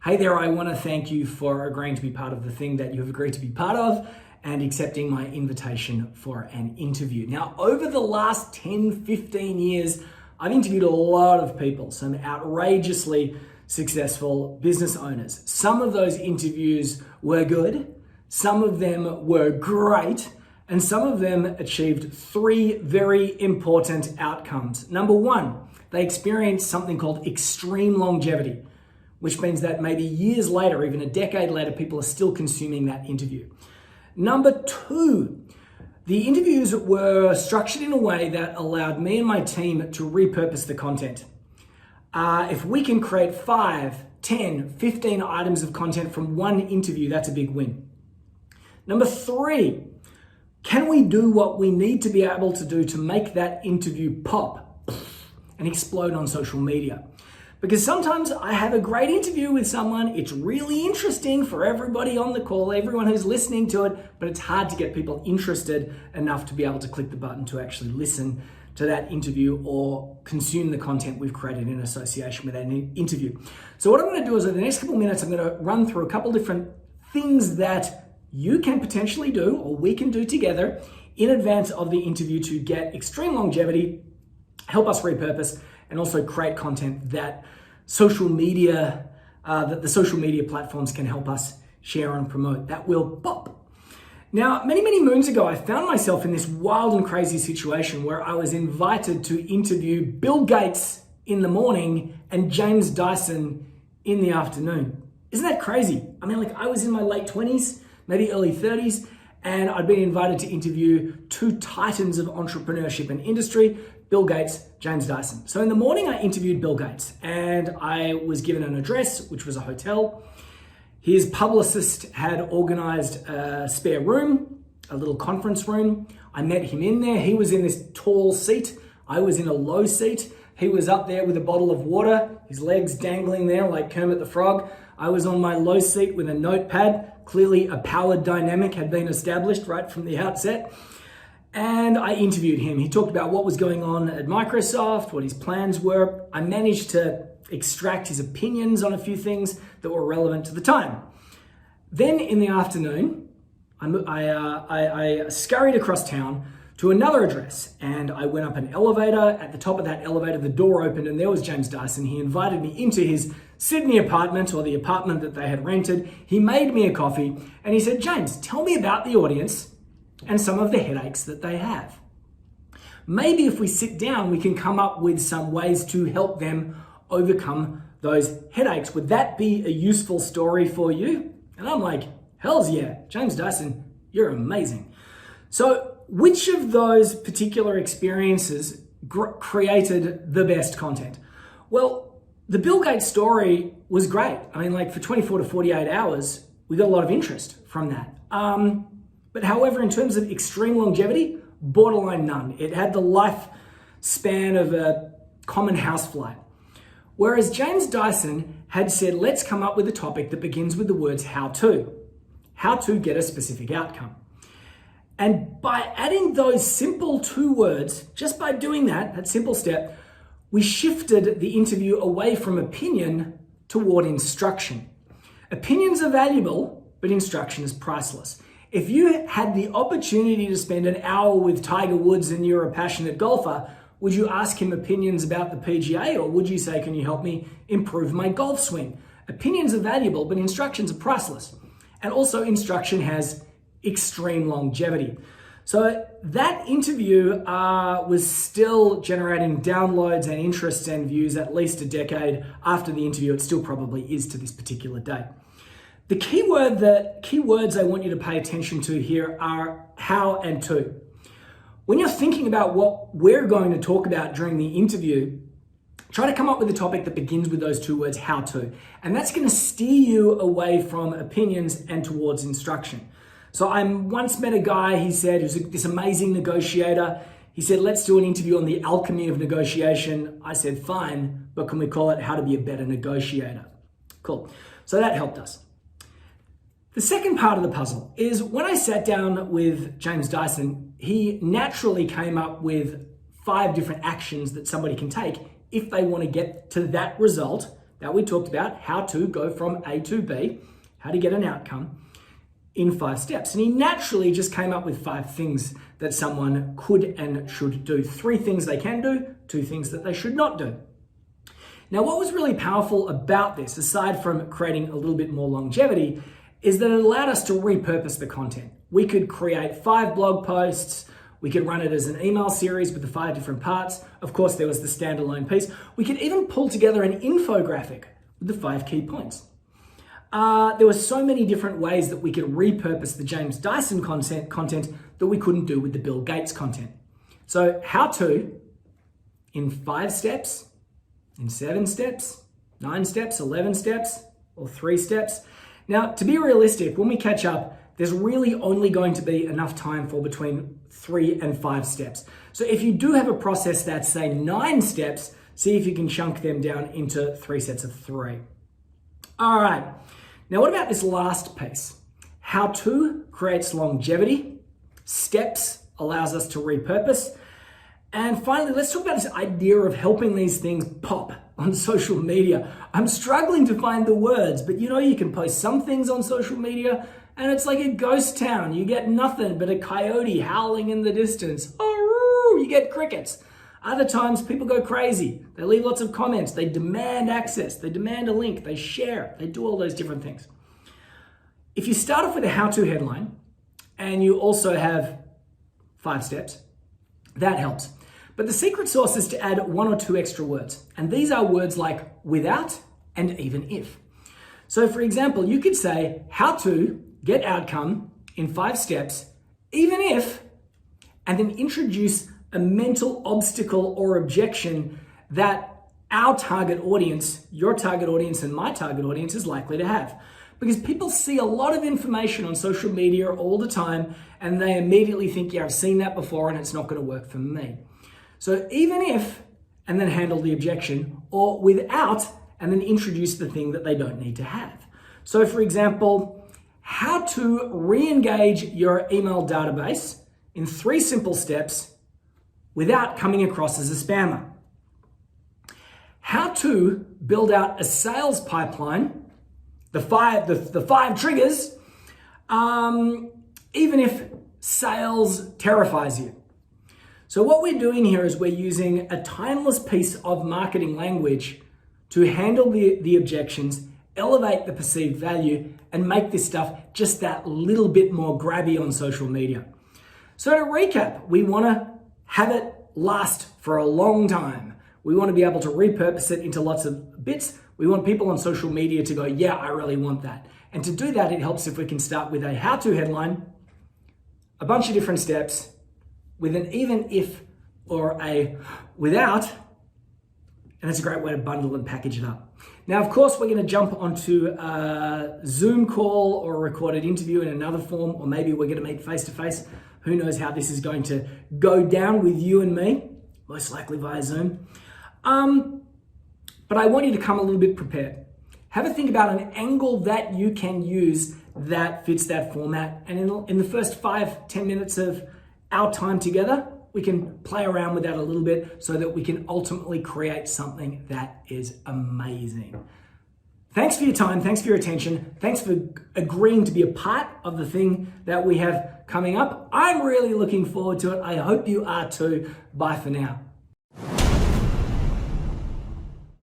Hey there, I want to thank you for agreeing to be part of the thing that you have agreed to be part of and accepting my invitation for an interview. Now, over the last 10, 15 years, I've interviewed a lot of people, some outrageously successful business owners. Some of those interviews were good, some of them were great, and some of them achieved three very important outcomes. Number one, they experienced something called extreme longevity, which means that maybe years later, even a decade later, people are still consuming that interview. Number two, the interviews were structured in a way that allowed me and my team to repurpose the content. If we can create 5, 10, 15 items of content from one interview, that's a big win. Number three, can we do what we need to be able to do to make that interview pop and explode on social media? Because sometimes I have a great interview with someone, it's really interesting for everybody on the call, everyone who's listening to it, but it's hard to get people interested enough to be able to click the button to actually listen to that interview or consume the content we've created in association with that interview. So what I'm going to do is, in the next couple of minutes, I'm going to run through a couple different things that you can potentially do or we can do together in advance of the interview to get extreme longevity, help us repurpose, and also create content that the social media platforms can help us share and promote that will pop. Now, many, many moons ago, I found myself in this wild and crazy situation where I was invited to interview Bill Gates in the morning and James Dyson in the afternoon. Isn't that crazy? I mean, I was in my late 20s, maybe early 30s, and I'd been invited to interview two titans of entrepreneurship and industry, Bill Gates, James Dyson. So in the morning, I interviewed Bill Gates and I was given an address, which was a hotel. His publicist had organized a spare room, a little conference room. I met him in there. He was in this tall seat. I was in a low seat. He was up there with a bottle of water, his legs dangling there like Kermit the Frog. I was on my low seat with a notepad. Clearly a power dynamic had been established right from the outset. And I interviewed him. He talked about what was going on at Microsoft, what his plans were. I managed to extract his opinions on a few things that were relevant to the time. Then in the afternoon, I scurried across town to another address and I went up an elevator. At the top of that elevator, the door opened and there was James Dyson. He invited me into his Sydney apartment, or the apartment that they had rented. He made me a coffee and he said, "James, tell me about the audience and some of the headaches that they have. Maybe if we sit down, we can come up with some ways to help them overcome those headaches. Would that be a useful story for you?" And I'm like, hells yeah, James Dyson, you're amazing. So which of those particular experiences created the best content? Well, the Bill Gates story was great. I mean, for 24 to 48 hours, we got a lot of interest from that. But however, in terms of extreme longevity, borderline none. It had the lifespan of a common housefly. Whereas James Dyson had said, let's come up with a topic that begins with the words how to get a specific outcome. And by adding those simple two words, just by doing that simple step, we shifted the interview away from opinion toward instruction. Opinions are valuable, but instruction is priceless. If you had the opportunity to spend an hour with Tiger Woods and you're a passionate golfer, would you ask him opinions about the PGA, or would you say, can you help me improve my golf swing? Opinions are valuable, but instructions are priceless. And also instruction has extreme longevity. So that interview was still generating downloads and interests and views at least a decade after the interview. It still probably is to this particular day. The key words I want you to pay attention to here are how and to. When you're thinking about what we're going to talk about during the interview, try to come up with a topic that begins with those two words, how to. And that's going to steer you away from opinions and towards instruction. So I once met a guy, he said, he was this amazing negotiator. He said, let's do an interview on the alchemy of negotiation. I said, fine, but can we call it how to be a better negotiator? Cool. So that helped us. The second part of the puzzle is when I sat down with James Dyson, he naturally came up with 5 different actions that somebody can take if they want to get to that result that we talked about, how to go from A to B, how to get an outcome in 5 steps. And he naturally just came up with 5 things that someone could and should do. 3 things they can do, 2 things that they should not do. Now, what was really powerful about this, aside from creating a little bit more longevity, is that it allowed us to repurpose the content. We could create 5 blog posts. We could run it as an email series with the 5 different parts. Of course, there was the standalone piece. We could even pull together an infographic with the 5 key points. There were so many different ways that we could repurpose the James Dyson content that we couldn't do with the Bill Gates content. So how to, in 5 steps, in 7 steps, 9 steps, 11 steps, or 3 steps. Now, to be realistic, when we catch up, there's really only going to be enough time for between 3 and 5 steps. So if you do have a process that's, say, 9 steps, see if you can chunk them down into 3 sets of 3. All right. Now, what about this last piece? How to creates longevity. Steps allows us to repurpose. And finally, let's talk about this idea of helping these things pop on social media. I'm struggling to find the words, but you can post some things on social media and it's like a ghost town. You get nothing but a coyote howling in the distance. Oh, you get crickets. Other times people go crazy. They leave lots of comments. They demand access. They demand a link. They share. They do all those different things. If you start off with a how-to headline and you also have 5 steps, that helps. But the secret sauce is to add 1 or 2 extra words. And these are words like without and even if. So for example, you could say how to get outcome in 5 steps, even if, and then introduce a mental obstacle or objection that our target audience, your target audience and my target audience is likely to have. Because people see a lot of information on social media all the time and they immediately think, yeah, I've seen that before and it's not going to work for me. So even if, and then handle the objection, or without, and then introduce the thing that they don't need to have. So for example, how to re-engage your email database in 3 simple steps without coming across as a spammer. How to build out a sales pipeline, the 5 triggers, even if sales terrifies you. So what we're doing here is we're using a timeless piece of marketing language to handle the objections, elevate the perceived value, and make this stuff just that little bit more grabby on social media. So to recap, we want to have it last for a long time. We want to be able to repurpose it into lots of bits. We want people on social media to go, yeah, I really want that. And to do that, it helps if we can start with a how-to headline, a bunch of different steps, with an even if or a without, and it's a great way to bundle and package it up. Now, of course, we're going to jump onto a Zoom call or a recorded interview in another form, or maybe we're going to meet face-to-face. Who knows how this is going to go down with you and me, most likely via Zoom. But I want you to come a little bit prepared. Have a think about an angle that you can use that fits that format. And in the first 5-10 minutes of our time together, we can play around with that a little bit so that we can ultimately create something that is amazing. Thanks for your time. Thanks for your attention. Thanks for agreeing to be a part of the thing that we have coming up. I'm really looking forward to it. I hope you are too. Bye for now.